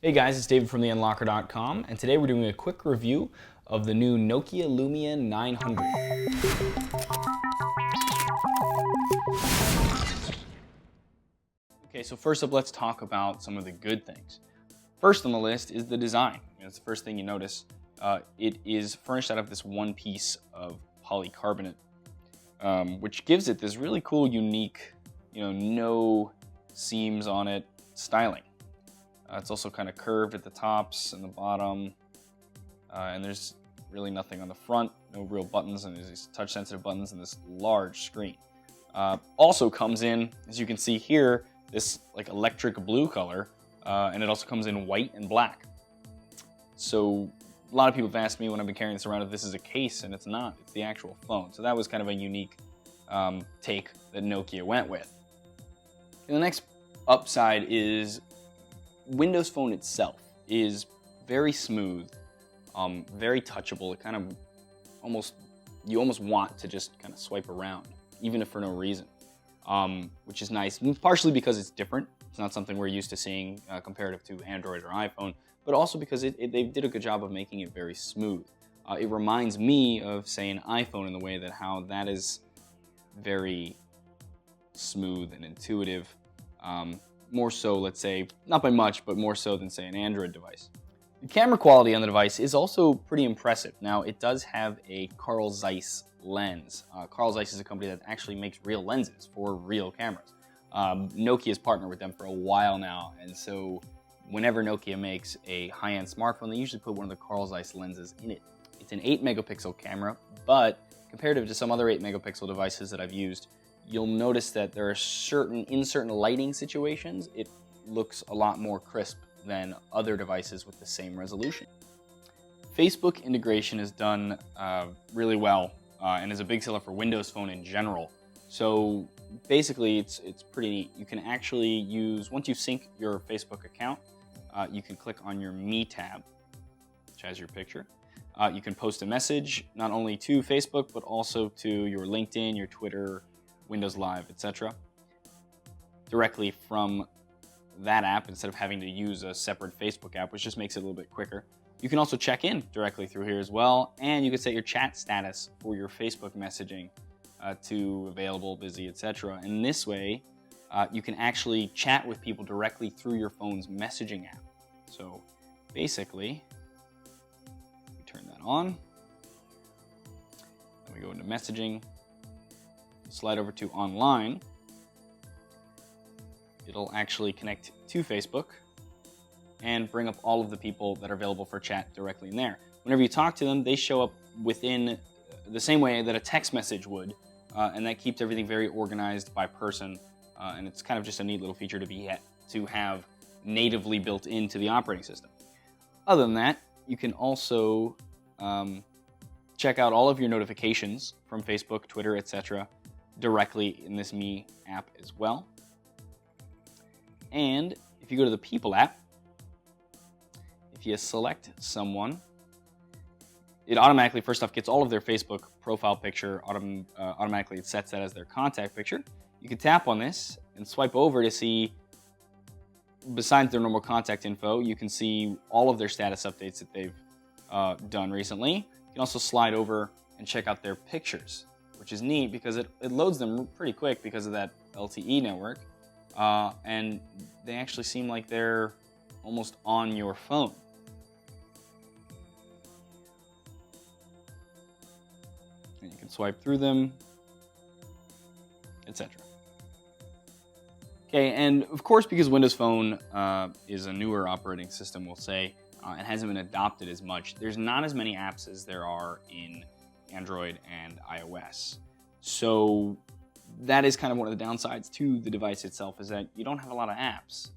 Hey guys, it's David from theunlocker.com, and today we're doing a quick review of the new Nokia Lumia 900. Okay, so first up, let's talk about some of the good things. First on the list is the design. It's the first thing you notice. It is furnished out of this one piece of polycarbonate, which gives it this really cool, unique, no seams on it styling. It's also kind of curved at the tops and the bottom, and there's really nothing on the front, no real buttons, and there's these touch-sensitive buttons and this large screen. Also comes in, as you can see here, this like electric blue color, and it also comes in white and black. So a lot of people have asked me when I've been carrying this around if this is a case, and it's not. It's the actual phone. So that was kind of a unique take that Nokia went with. And the next upside is Windows Phone itself is very smooth, very touchable. It kind of you almost want to just kind of swipe around, even if for no reason, which is nice, partially because it's different. It's not something we're used to seeing comparative to Android or iPhone, but also because they did a good job of making it very smooth. It reminds me of, say, an iPhone in the way that how that is very smooth and intuitive. More so, let's say, not by much, but more so than, say, an Android device. The camera quality on the device is also pretty impressive. Now, it does have a Carl Zeiss lens. Carl Zeiss is a company that actually makes real lenses for real cameras. Nokia's partnered with them for a while now, and so whenever Nokia makes a high-end smartphone, they usually put one of the Carl Zeiss lenses in it. It's an 8-megapixel camera, but comparative to some other 8-megapixel devices that I've used, you'll notice that there are in certain lighting situations, it looks a lot more crisp than other devices with the same resolution. Facebook integration is done really well and is a big seller for Windows Phone in general. So basically, it's pretty neat. You can actually use, once you sync your Facebook account, you can click on your Me tab, which has your picture. You can post a message not only to Facebook, but also to your LinkedIn, your Twitter, Windows Live, etc. directly from that app instead of having to use a separate Facebook app, which just makes it a little bit quicker. You can also check in directly through here as well, and you can set your chat status for your Facebook messaging to available, busy, etc. And this way, you can actually chat with people directly through your phone's messaging app. So basically, we turn that on, then we go into messaging, slide over to online. It'll actually connect to Facebook and bring up all of the people that are available for chat directly in there. Whenever you talk to them, they show up within the same way that a text message would, and that keeps everything very organized by person, and it's kind of just a neat little feature to have natively built into the operating system. Other than that, you can also check out all of your notifications from Facebook, Twitter, etc. directly in this Me app as well. And if you go to the People app, if you select someone, it automatically, first off, gets all of their Facebook profile picture. Automatically, it sets that as their contact picture. You can tap on this and swipe over to see, besides their normal contact info, you can see all of their status updates that they've done recently. You can also slide over and check out their pictures, which is neat because it loads them pretty quick because of that LTE network, and they actually seem like they're almost on your phone. And you can swipe through them, etc. Okay, and of course, because Windows Phone is a newer operating system, we'll say, and hasn't been adopted as much, there's not as many apps as there are in Android and iOS. So that is kind of one of the downsides to the device itself, is that you don't have a lot of apps.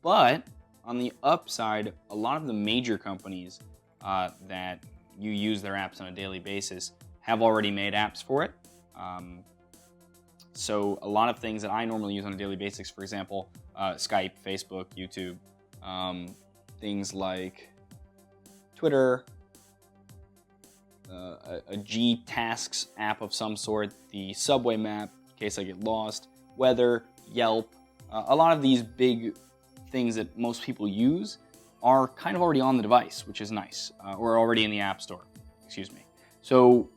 But on the upside, a lot of the major companies that you use their apps on a daily basis have already made apps for it. So a lot of things that I normally use on a daily basis, for example, Skype, Facebook, YouTube, things like Twitter, a G Tasks app of some sort, the Subway map in case I get lost, weather, Yelp, a lot of these big things that most people use are kind of already on the device, which is nice, or already in the App Store, excuse me. So,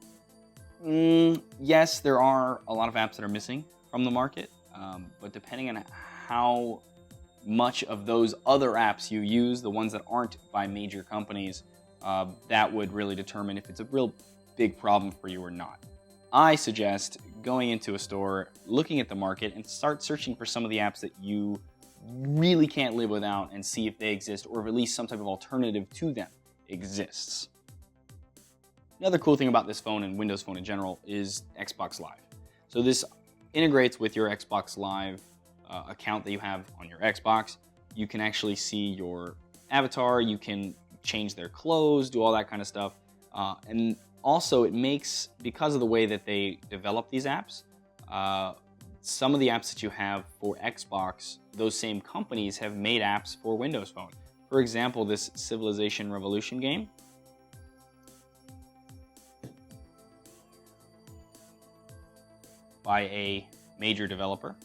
yes, there are a lot of apps that are missing from the market, but depending on how much of those other apps you use, the ones that aren't by major companies, that would really determine if it's a real big problem for you or not. I suggest going into a store, looking at the market, and start searching for some of the apps that you really can't live without and see if they exist, or if at least some type of alternative to them exists. Another cool thing about this phone and Windows Phone in general is Xbox Live. So this integrates with your Xbox Live account that you have on your Xbox. You can actually see your avatar, you can change their clothes, do all that kind of stuff. And also it makes, because of the way that they develop these apps, some of the apps that you have for Xbox, those same companies have made apps for Windows Phone. For example, this Civilization Revolution game. By a major developer.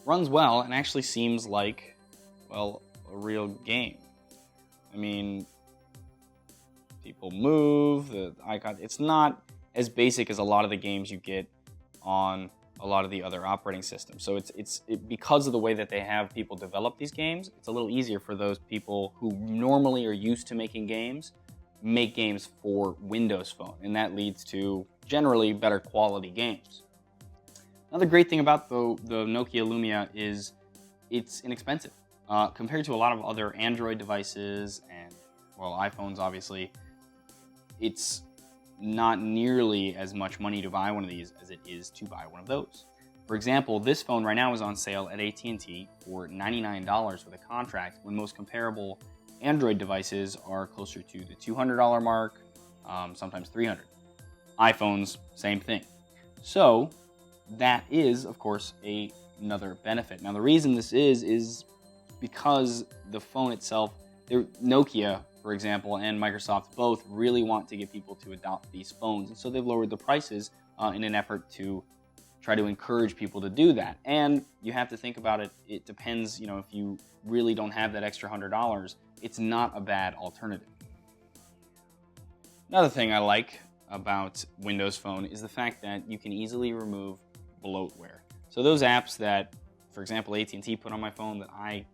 Runs well and actually seems like, well, a real game. I mean, people move, the icon, it's not as basic as a lot of the games you get on a lot of the other operating systems. So it's because of the way that they have people develop these games, it's a little easier for those people who normally are used to making games, make games for Windows Phone, and that leads to generally better quality games. Another great thing about the Nokia Lumia is it's inexpensive. Compared to a lot of other Android devices and, well, iPhones obviously, it's not nearly as much money to buy one of these as it is to buy one of those. For example, this phone right now is on sale at AT&T for $99 with a contract, when most comparable Android devices are closer to the $200 mark, sometimes $300. iPhones, same thing. So that is, of course, another benefit. Now, the reason this is because the phone itself, Nokia, for example, and Microsoft both really want to get people to adopt these phones, and so they've lowered the prices in an effort to try to encourage people to do that. And you have to think about it, it depends, if you really don't have that extra $100, it's not a bad alternative. Another thing I like about Windows Phone is the fact that you can easily remove bloatware. So those apps that, for example, AT&T put on my phone that I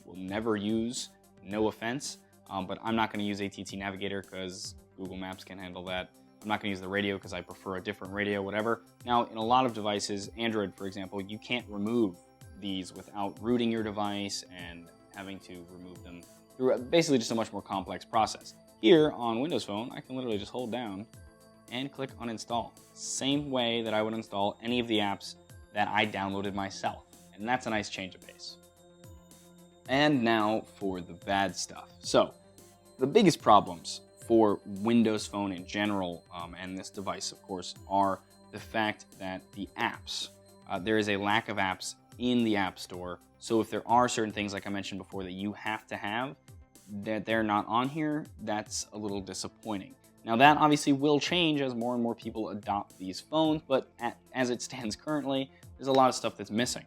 will never use, no offense, but I'm not going to use AT&T Navigator because Google Maps can handle that. I'm not going to use the radio because I prefer a different radio, whatever. Now, in a lot of devices, Android, for example, you can't remove these without rooting your device and having to remove them through basically just a much more complex process. Here on Windows Phone, I can literally just hold down and click uninstall. Same way that I would install any of the apps that I downloaded myself. And that's a nice change of pace. And now for the bad stuff. So, the biggest problems for Windows Phone in general, and this device, of course, are the fact that the apps, there is a lack of apps in the App Store. So if there are certain things, like I mentioned before, that you have to have, that they're not on here, that's a little disappointing. Now that obviously will change as more and more people adopt these phones, but as it stands currently, there's a lot of stuff that's missing.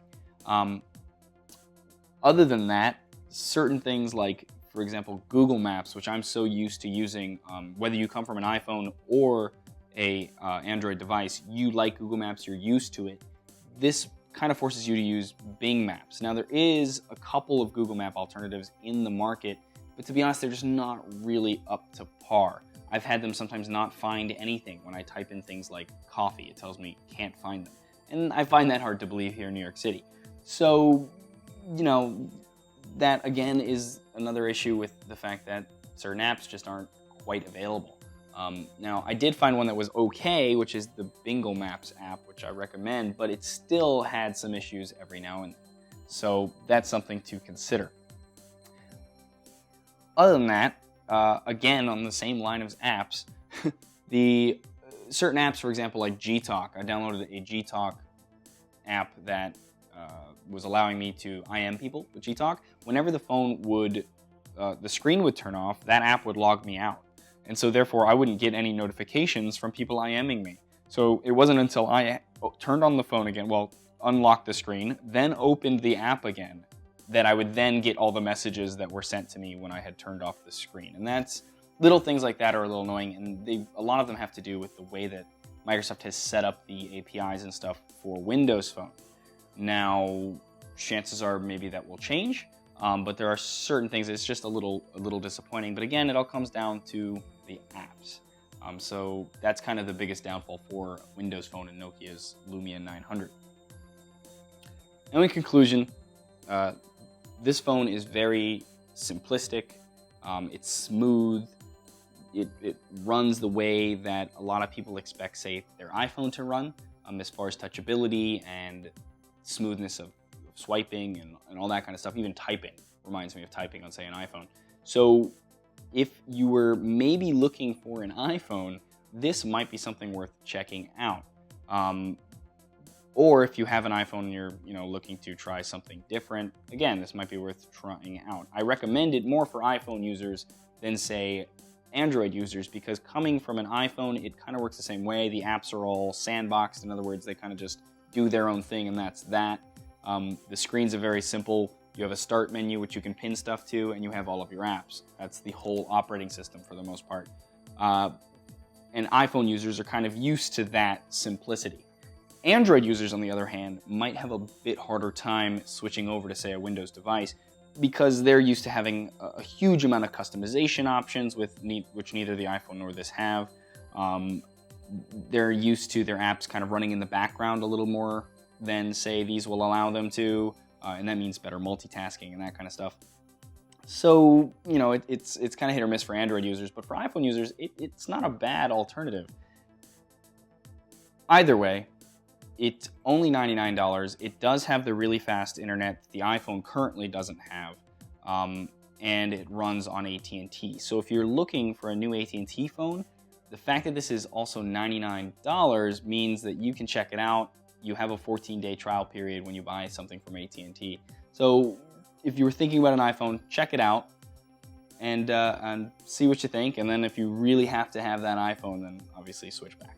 Other than that, certain things like, for example, Google Maps, which I'm so used to using, whether you come from an iPhone or a Android device, you like Google Maps, you're used to it. This kind of forces you to use Bing Maps. Now there is a couple of Google Map alternatives in the market, but to be honest, they're just not really up to par. I've had them sometimes not find anything when I type in things like coffee. It tells me can't find them. And I find that hard to believe here in New York City. So, that again is another issue with the fact that certain apps just aren't quite available. Now, I did find one that was okay, which is the Bingo Maps app, which I recommend, but it still had some issues every now and then. So that's something to consider. Other than that, again, on the same line of apps, the certain apps, for example, like Gtalk. I downloaded a Gtalk app that was allowing me to IM people with Gtalk. Whenever the phone would, the screen would turn off, that app would log me out. And so therefore I wouldn't get any notifications from people IMing me. So it wasn't until I turned on the phone again, well, unlocked the screen, then opened the app again, that I would then get all the messages that were sent to me when I had turned off the screen. And that's, little things like that are a little annoying, and a lot of them have to do with the way that Microsoft has set up the APIs and stuff for Windows Phone. Now, chances are maybe that will change, but there are certain things it's just a little disappointing. But again, it all comes down to the apps. So that's kind of the biggest downfall for Windows Phone and Nokia's Lumia 900. And in conclusion, this phone is very simplistic. It's smooth. It runs the way that a lot of people expect, say, their iPhone to run, as far as touchability and smoothness of swiping and all that kind of stuff. Even typing reminds me of typing on, say, an iPhone. So if you were maybe looking for an iPhone, this might be something worth checking out. Or if you have an iPhone and you're looking to try something different, again, this might be worth trying out. I recommend it more for iPhone users than, say, Android users, because coming from an iPhone, it kind of works the same way. The apps are all sandboxed. In other words, they kind of just do their own thing, and that's that. The screens are very simple. You have a start menu, which you can pin stuff to, and you have all of your apps. That's the whole operating system for the most part. And iPhone users are kind of used to that simplicity. Android users, on the other hand, might have a bit harder time switching over to, say, a Windows device, because they're used to having a huge amount of customization options, which neither the iPhone nor this have. They're used to their apps kind of running in the background a little more than, say, these will allow them to, and that means better multitasking and that kind of stuff. So, it's kind of hit or miss for Android users, but for iPhone users, it's not a bad alternative. Either way, it's only $99. It does have the really fast internet that the iPhone currently doesn't have, and it runs on AT&T. So if you're looking for a new AT&T phone, the fact that this is also $99 means that you can check it out. You have a 14-day trial period when you buy something from AT&T. So if you were thinking about an iPhone, check it out and see what you think. And then if you really have to have that iPhone, then obviously switch back.